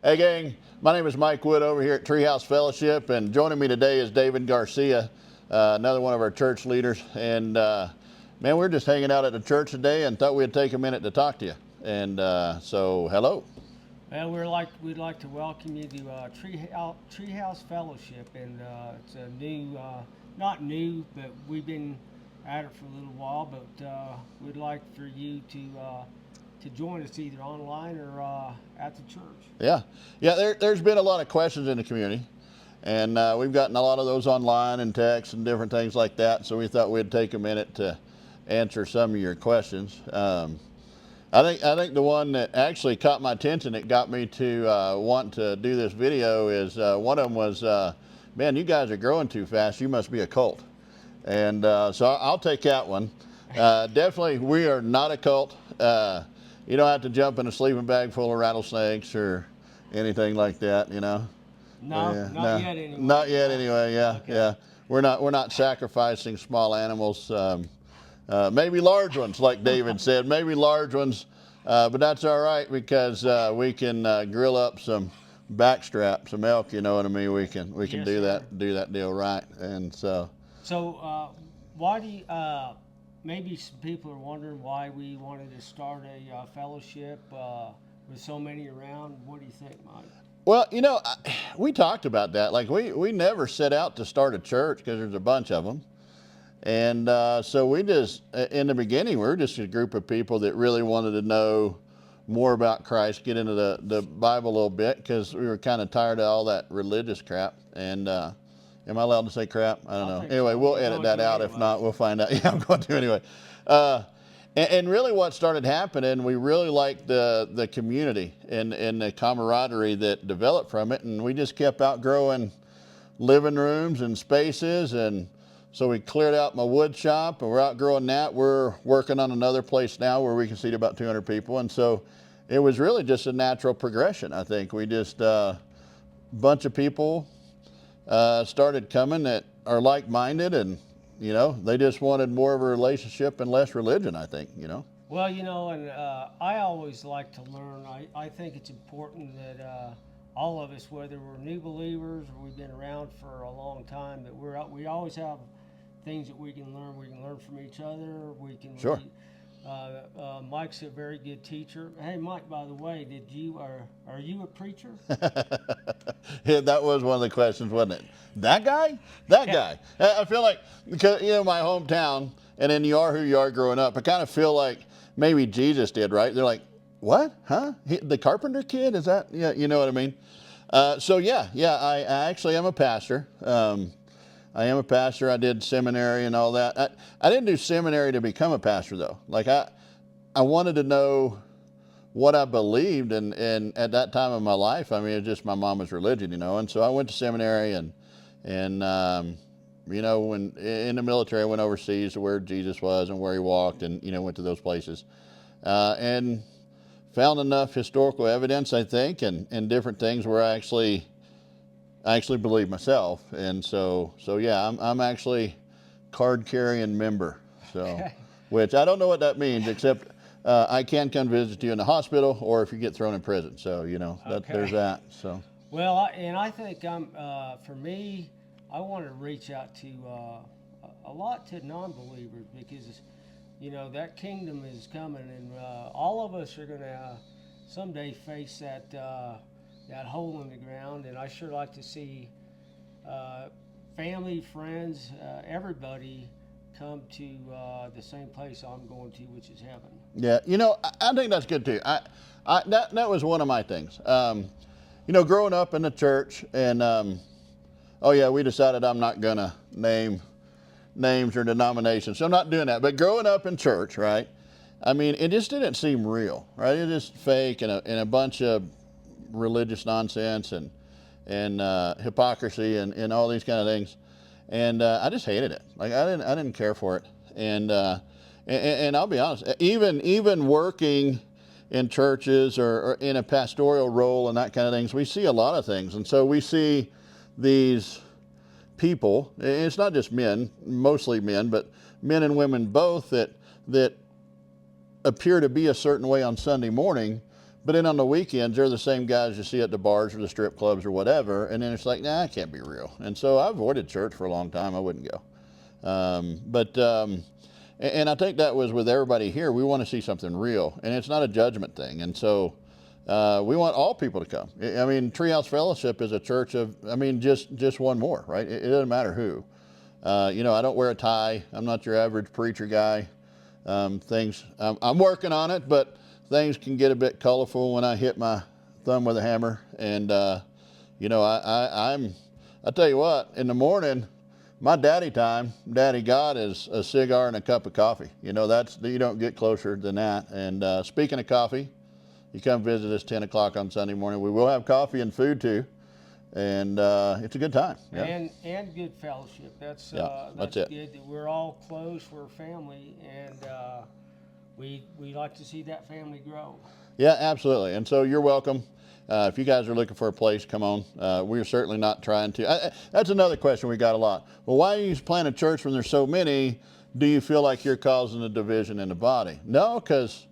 Hey gang, my name is Mike Wood over here at Treehouse Fellowship, and joining me today is David Garcia, another one of our church leaders. And man, we're just hanging out at the church today and thought we'd take a minute to talk to you. And so, hello. Well, we'd like to welcome you to Treehouse Fellowship, and it's a new, not new, but we've been at it for a little while. But we'd like for you to join us either online or at the church. Yeah. There's been a lot of questions in the community, and we've gotten a lot of those online and text and different things like that. So we thought we'd take a minute to answer some of your questions. I think the one that actually caught my attention, that got me to want to do this video, is one of them was, man, you guys are growing too fast. You must be a cult. And so I'll take that one. Definitely, we are not a cult. You don't have to jump in a sleeping bag full of rattlesnakes or anything like that, you know. No, not yet anyway. Not yet anyway. Yeah, Okay. yeah. We're not sacrificing small animals. Maybe large ones, like David said. Maybe large ones, but that's all right, because we can grill up some backstrap, some elk. You know what I mean? We can Yes, do sir. that deal right. And so. So why do you? Maybe some people are wondering why we wanted to start a fellowship with so many around. What do you think, Mike? Well, you know, we talked about that. Like, we never set out to start a church, because there's a bunch of them. And so we just, in the beginning, we were just a group of people that really wanted to know more about Christ, get into the Bible a little bit, because we were kind of tired of all that religious crap. And am I allowed to say crap? I don't know. Anyway, so. we'll You're edit going that to out. If anyway. not, we'll find out. Yeah, I'm going to anyway. And really what started happening, we really liked the community and the camaraderie that developed from it. And we just kept outgrowing living rooms and spaces. And so we cleared out my wood shop, and we're outgrowing that. We're working on another place now where we can seat about 200 people. And so it was really just a natural progression. I think we just, bunch of people started coming that are like-minded, and you know, they just wanted more of a relationship and less religion, I think, you know. Well, you know, and I always like to learn. I think it's important that all of us, whether we're new believers or we've been around for a long time, that we always have things that we can learn. We can learn from each other. We can. Sure. Mike's a very good teacher. Hey, Mike, by the way, are you a preacher? Yeah, that was one of the questions, wasn't it? That guy? That guy. I feel like, because, you know, my hometown, and then you are who you are growing up, I kind of feel like maybe Jesus did, right? They're like, what? Huh? The carpenter kid? Is that? Yeah, you know what I mean? So yeah, I actually am a pastor. I am a pastor. I did seminary and all that. I didn't do seminary to become a pastor, though. Like, I wanted to know what I believed, and at that time of my life, I mean, it was just my mama's religion, you know. And so I went to seminary, and you know, when in the military, I went overseas to where Jesus was and where he walked, and you know, went to those places, and found enough historical evidence, I think, and different things where I actually believe myself. And so yeah, I'm actually card-carrying member. So, Okay. which I don't know what that means, except I can come visit you in the hospital, or if you get thrown in prison. So, you know, Okay. there's that. So, Well, I think for me, I want to reach out to a lot to non-believers, because you know that kingdom is coming, and all of us are going to someday face that hole in the ground. And I sure like to see family, friends, everybody come to the same place I'm going to, which is heaven. yeah, you know, I think that's good too. That was one of my things. You know, growing up in the church, and oh yeah, we decided I'm not gonna name names or denominations, so I'm not doing that. But growing up in church, right? I mean, it just didn't seem real, right? It was just fake, and a bunch of religious nonsense, and hypocrisy, and all these kind of things. And I just hated it. Like, I didn't care for it. And I'll be honest, even working in churches, or in a pastoral role and that kind of things, we see a lot of things. And so we see these people, and it's not just men, mostly men, but men and women both, that appear to be a certain way on Sunday morning, But then on the weekends, they're the same guys you see at the bars or the strip clubs or whatever. And then it's like, nah, it can't be real. And so I avoided church for a long time. I wouldn't go. And I think that was with everybody here. We want to see something real, and it's not a judgment thing. And so we want all people to come. I mean, Treehouse Fellowship is a church of, I mean, just one more, right? It doesn't matter who. You know, I don't wear a tie. I'm not your average preacher guy. I'm working on it, but things can get a bit colorful when I hit my thumb with a hammer. And, you know, I tell you what, in the morning, my daddy time, daddy God, is a cigar and a cup of coffee. You know, you don't get closer than that. And speaking of coffee, you come visit us 10 o'clock on Sunday morning. We will have coffee and food too. And it's a good time. Yeah. And good fellowship. That's it. good. We're all close. We're family, and we like to see that family grow. Yeah, absolutely. And so you're welcome. If you guys are looking for a place, come on. We're certainly not trying to. That's another question we got a lot. Well, why are you planning a church when there's so many? Do you feel like you're causing a division in the body? No, because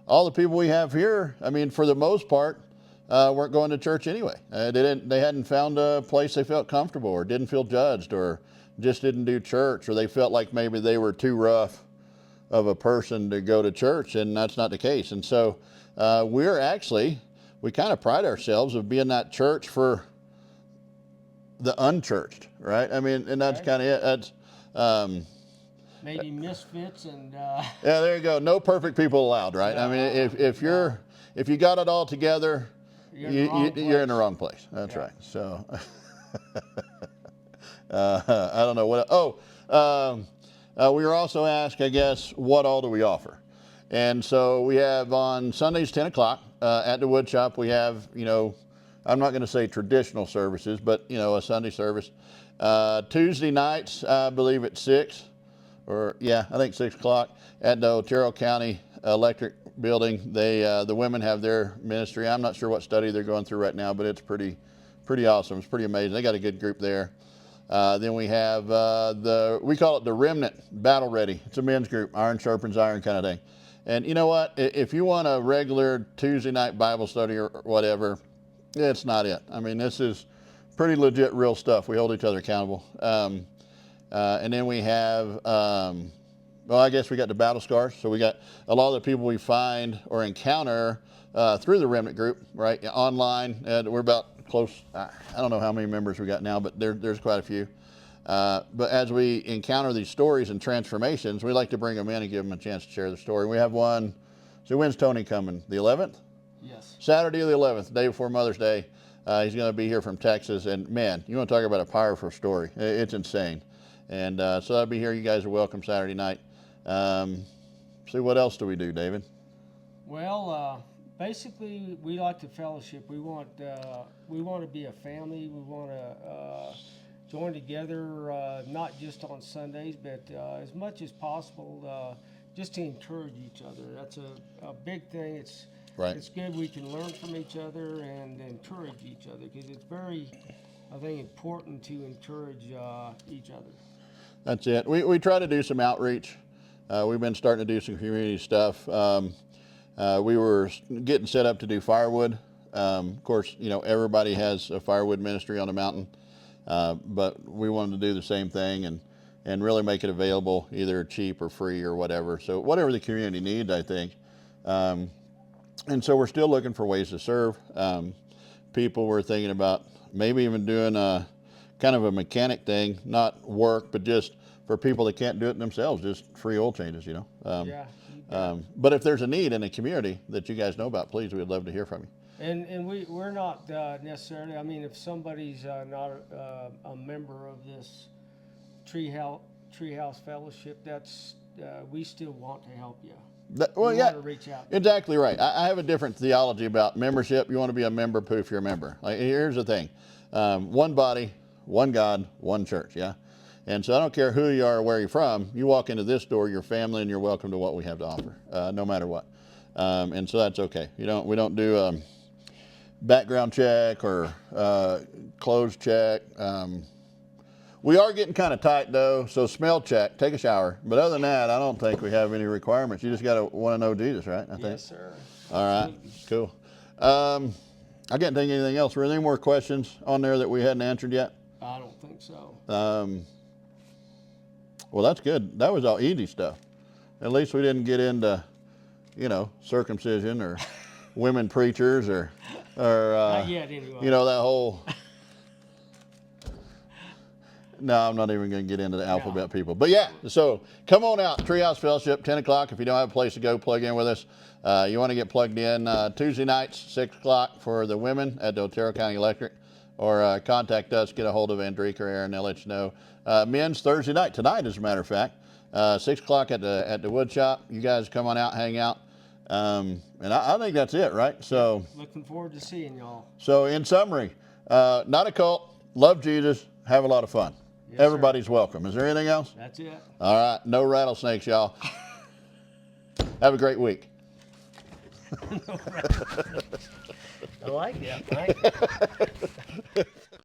all the people we have here, I mean, for the most part, weren't going to church anyway. They hadn't found a place they felt comfortable, or didn't feel judged, or just didn't do church, or they felt like maybe they were too rough of a person to go to church, and that's not the case. And so we kind of pride ourselves of being that church for the unchurched, right? I mean, and that's kind of it. That's maybe misfits and yeah, there you go. No perfect people allowed, right? I mean, if you got it all together, you're in the wrong place. That's right. So I don't know what. We were also asked, I guess, what all do we offer? And so we have on Sundays 10 o'clock at the woodshop. We have, you know, I'm not going to say traditional services, but you know, a Sunday service. Tuesday nights, I believe at 6, or yeah, I think 6 o'clock at the Otero County Electric Building. The women have their ministry. I'm not sure what study they're going through right now, but it's pretty awesome. It's pretty amazing. They got a good group there. Then we have we call it the Remnant Battle Ready. It's a men's group, iron sharpens iron kind of thing. And you know what? If you want a regular Tuesday night Bible study or whatever, it's not it. I mean, this is pretty legit, real stuff. We hold each other accountable. And then we have, well, I guess we got the battle scars. So we got a lot of the people we find or encounter through the Remnant group, right? Online. We're about close. I don't know how many members we got now, but there's quite a few. But as we encounter these stories and transformations, we like to bring them in and give them a chance to share their story. We have one. So when's Tony coming? The 11th? Yes. Saturday the 11th, day before Mother's Day. He's going to be here from Texas. And man, you want to talk about a powerful story. It's insane. And so I'll be here. You guys are welcome Saturday night. See, what else do we do, David? Well, basically, we like to fellowship. We want to be a family. We want to join together, not just on Sundays, but as much as possible, just to encourage each other. That's a big thing. It's good we can learn from each other and encourage each other, because it's very, I think, important to encourage each other. That's it. We try to do some outreach. We've been starting to do some community stuff. We were getting set up to do firewood. Of course, you know, everybody has a firewood ministry on the mountain. But we wanted to do the same thing and really make it available, either cheap or free or whatever. So whatever the community needs, I think. And so we're still looking for ways to serve. People were thinking about maybe even doing a kind of a mechanic thing, not work, but just for people that can't do it themselves, just free oil changes, you know. But if there's a need in the community that you guys know about, please, we'd love to hear from you. And we're not necessarily, I mean, if somebody's not a member of this Treehouse Fellowship, that's we still want to help you. Want to reach out. Exactly right. I have a different theology about membership. You want to be a member proof you're a member. Like, here's the thing. One body, one God, one church, yeah? And so I don't care who you are or where you're from. You walk into this door, you're family, and you're welcome to what we have to offer, no matter what. And so that's okay. We don't do background check or clothes check. We are getting kind of tight though, so smell check, take a shower. But other than that, I don't think we have any requirements. You just got to want to know Jesus, right? I think. Yes, sir. All right, cool. I can't think of anything else. Were there any more questions on there that we hadn't answered yet? I don't think so. Well, that's good. That was all easy stuff. At least we didn't get into, circumcision or women preachers or Not yet, anyway. that whole. No, I'm not even going to get into the alphabet people. But yeah, so come on out, Treehouse Fellowship, 10 o'clock. If you don't have a place to go, plug in with us. You want to get plugged in Tuesday nights, 6 o'clock for the women at the Otero County Electric. Or contact us, get a hold of Andrika or Aaron, they'll let you know. Men's Thursday night, tonight as a matter of fact, 6 o'clock at the woodshop. You guys come on out, hang out. And I think that's it, right? So Looking forward to seeing y'all. So in summary, not a cult, love Jesus, have a lot of fun. Yes, Everybody's welcome. Is there anything else? That's it. All right, no rattlesnakes, y'all. Have a great week. I like that. Thank you.